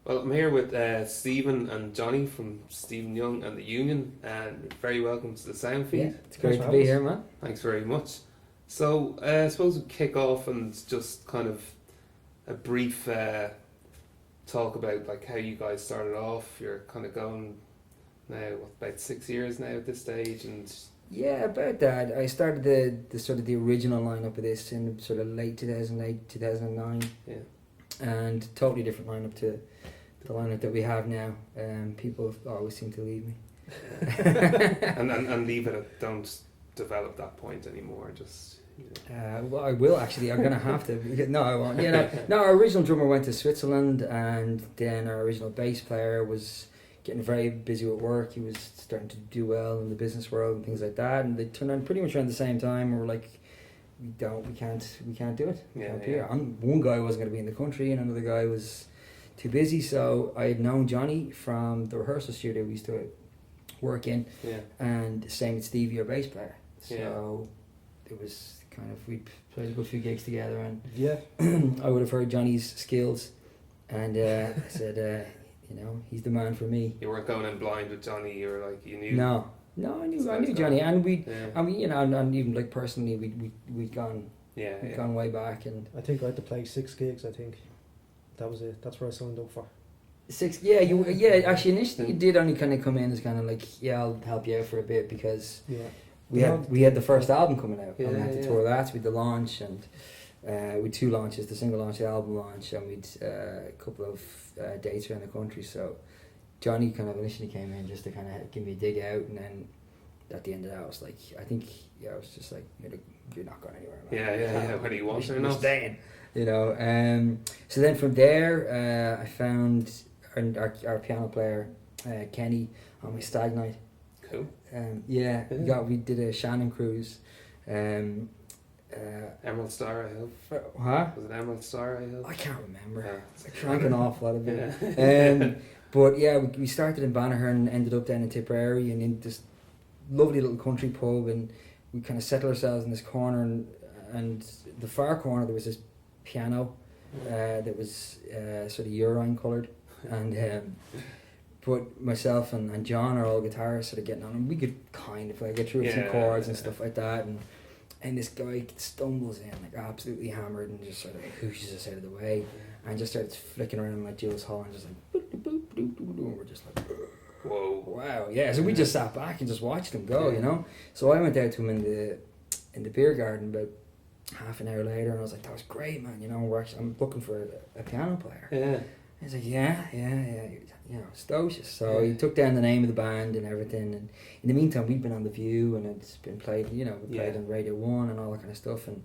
Well, I'm here with Stephen and Johnny from Stephen Young and the Union, and very welcome to the sound feed. Yeah, it's great to be here, man. Thanks very much. So, I suppose we kick off and just kind of a brief talk about like how you guys started off. You're kind of going now, about 6 years now at this stage, and Yeah, about that. I started the sort of the original lineup of this in sort of late 2008, 2009. yeah, And totally different lineup to the lineup that we have now. People always seem to leave me. and leave it at don't develop that point anymore. Just Well, I will actually. I'm gonna have to. No, I won't. Yeah, no. Our original drummer went to Switzerland, and then our original bass player was getting very busy with work. He was starting to do well in the business world and things like that. And they turned on pretty much around the same time. And we're like, we can't do it. One guy wasn't going to be in the country, and another guy was too busy. So I had known Johnny from the rehearsal studio we used to work in, and same with Stevie, our bass player. So it was kind of, we played a good few gigs together, and I would have heard Johnny's skills, and I said, he's the man for me. You weren't going in blind with Johnny. You were like, you knew. No, I knew Johnny, and and even like personally, we'd gone way back, and I think I had to play 6 gigs. I think that was it. That's where I signed up for. 6. Actually, initially you did only kind of come in as kind of like, I'll help you out for a bit, because we had the first album coming out, and we had to tour that. So we had the launch, and we had 2 launches: the single launch, the album launch, and we'd a couple of dates around the country. So Johnny kind of initially came in just to kind of give me a dig out, and then at the end of that, I was like, I was just like, you're not going anywhere, man. Yeah. What do you want? You're staying, So then from there, I found our piano player, Kenny, on my stag night. Cool. We did a Shannon cruise. Emerald Star, I hope. What? Was it Emerald Star, I hope? I can't remember. Yeah. I drank an awful lot of it. But yeah, we started in Banagher and ended up down in Tipperary, and in this lovely little country pub, and we kind of settled ourselves in this corner, and the far corner there was this piano that was sort of urine coloured, and but myself and John are all guitarists sort of getting on, and we could kind of like get through a few chords and stuff like that, and this guy stumbles in like absolutely hammered and just sort of hooshes us out of the way, and just starts flicking around like Jules Hall, and just like boop, boop, boop, boop, and we're just like, whoa, wow, yeah. So we just sat back and just watched him go, So I went out to him in the beer garden about half an hour later, and I was like, that was great, man. I'm looking for a piano player. Yeah. He's like, yeah, stocious. So he took down the name of the band and everything, and in the meantime we'd been on The View, and it's been played, we played on Radio 1 and all that kind of stuff, and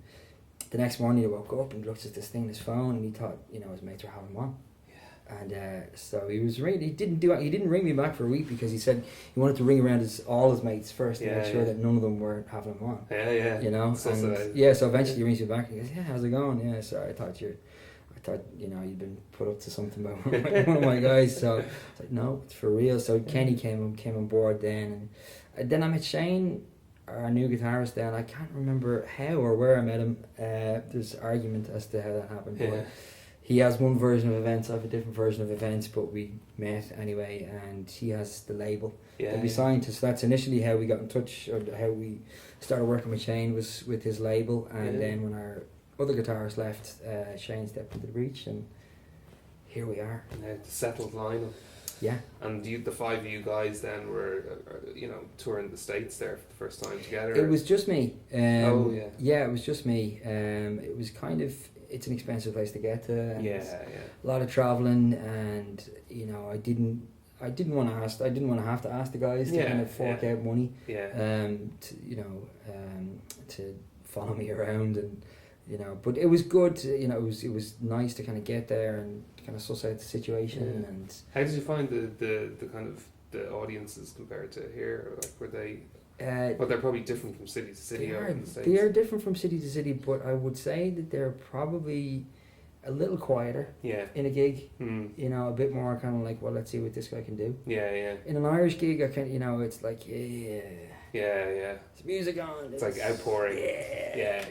the next morning he woke up and looked at this thing on his phone, and he thought, his mates were having him on. And so he didn't ring me back for a week, because he said he wanted to ring around all his mates first to make sure that none of them were having him on. So eventually he rings me back and he goes, yeah, how's it going? Yeah, so I thought you'd been put up to something by one of my guys. So it's like, no, it's for real. So Kenny came on board then, and then I met Shane, our new guitarist. Then I can't remember how or where I met him. There's argument as to how that happened. But he has one version of events, I have a different version of events, but we met anyway, and he has the label that we signed to. So that's initially how we got in touch, or how we started working with Shane, was with his label, and then when our other guitarist left, Shane stepped into the breach, and here we are. The settled lineup. Yeah. And the 5 of you guys then were, touring the States there for the first time together? It was just me. Yeah, it was just me. It was kind of, it's an expensive place to get to. And a lot of travelling, and, I didn't want to have to ask the guys to kind of fork out money. To follow me around, and but it was good. It was nice to kind of get there and kind of suss out the situation. And how did you find the kind of the audiences compared to here? Like, were they? They're probably different from city to city. They are different from city to city, but I would say that they're probably a little quieter. In a gig, a bit more kind of like, well, let's see what this guy can do. In an Irish gig, I can, it's like, Yeah, yeah. There's music on. It's like outpouring. Yeah.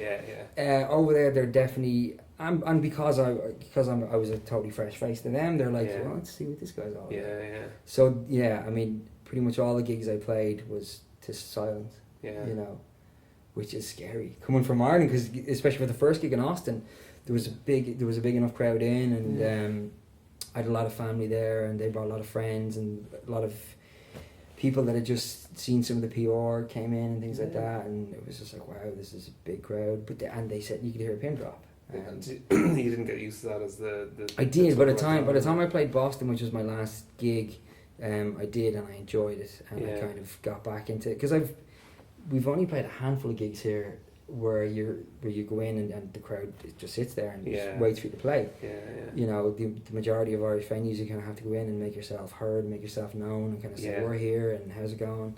Yeah. Over there, they're definitely. And because I was a totally fresh face to them, they're like, Yeah. well, let's see what this guy's all about. Yeah. So yeah, I mean, pretty much all the gigs I played was to silence. Yeah. You know, which is scary coming from Ireland, because especially for the first gig in Austin, there was a big enough crowd in, and I had a lot of family there, and they brought a lot of friends, and a lot of people that had just seen some of the PR came in and things like that, and it was just like, wow, this is a big crowd. But and they said you could hear a pin drop. You didn't get used to that as the I did. the By the time I played Boston, which was my last gig, I did, and I enjoyed it, and I kind of got back into it, because we've only played a handful of gigs here where you go in and the crowd just sits there and just waits for you to play. You know, the majority of Irish venues, you kind of have to go in and make yourself heard, make yourself known, and kind of say, we're here and how's it going.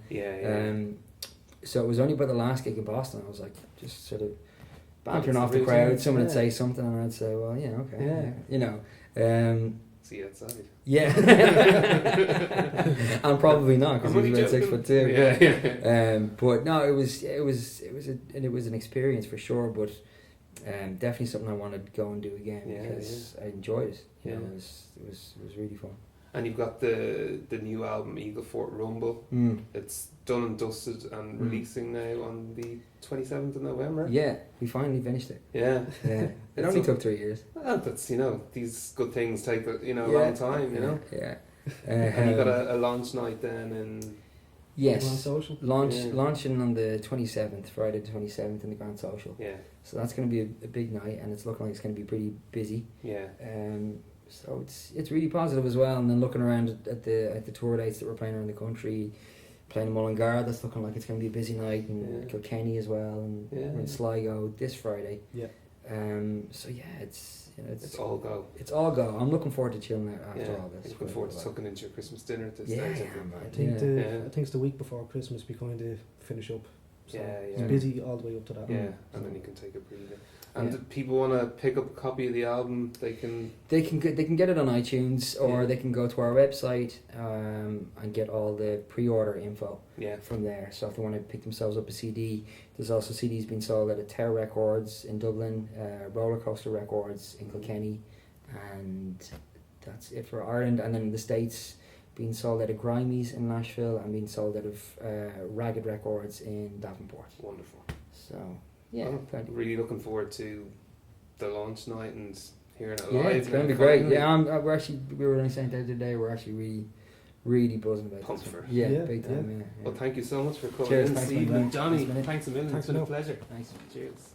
So it was only by the last gig in Boston I was like just sort of bantering off the crowd. Someone would say something and I'd say, well, okay, you know. See you outside. Yeah. And probably not, because he was about 6'2". But no, it was an experience for sure, but definitely something I wanted to go and do again, because I enjoyed it. You know, it was really fun. And you've got the new album Eagle Fort Rumble. It's done and dusted and releasing now on the 27th of November. Yeah, we finally finished it. Yeah. It only took 3 years. Well, that's, you know, these good things take a long time, you know. Yeah. And you got a launch night then in... Yes, Grand Social? launching on the 27th, Friday the 27th in the Grand Social. Yeah. So that's going to be a big night, and it's looking like it's going to be pretty busy. Yeah. So it's really positive as well. And then looking around at the tour dates that we're playing around the country, playing in Mullingar, that's looking like it's going to be a busy night, and Kilkenny as well, and we're in Sligo this Friday. Yeah. So yeah, it's all go. It's all go. I'm looking forward to chilling out after all this. Looking forward to tucking into your Christmas dinner at this stage. I think it's the week before Christmas we kind of finish up. So it's busy all the way up to that. Yeah, and then you can take a breather. And if people want to pick up a copy of the album, they can get it on iTunes, or they can go to our website and get all the pre-order info from there. So if they want to pick themselves up a CD, there's also CDs being sold at Tower Records in Dublin, Roller Coaster Records in Kilkenny, and that's it for Ireland. And then in the States, being sold out of Grimey's in Nashville, and being sold out of Ragged Records in Davenport. Wonderful. So yeah, well, really looking forward to the launch night and hearing it live. Yeah, it's going to be great. Yeah, we were only saying that today. We're actually really buzzing about pumped this. For it. Yeah, big time. Yeah. Well, thank you so much for coming Cheers, in, thanks Steve a million. and Johnny. Thanks a million. Thanks it's been a a lot. pleasure. Thanks. Cheers.